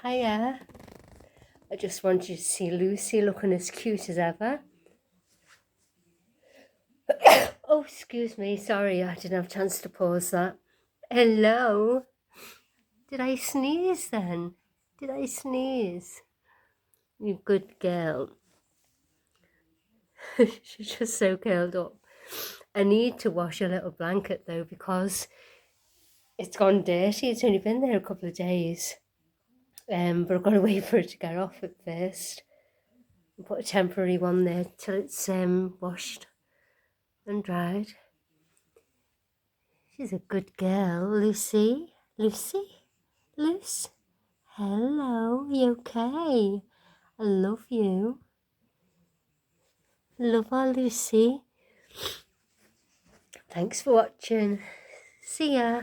Hiya. I just wanted you to see Lucy looking as cute as ever. Oh, excuse me. Sorry, I didn't have a chance to pause that. Hello. Did I sneeze then? Did I sneeze? You good girl. She's just so curled up. I need to wash a little blanket though because it's gone dirty. It's only been there a couple of days. But I've got to wait for it to get off at first. And put a temporary one there till it's washed and dried. She's a good girl, Lucy. Lucy? Luce? Hello, you okay? I love you. Love our Lucy. Thanks for watching. See ya.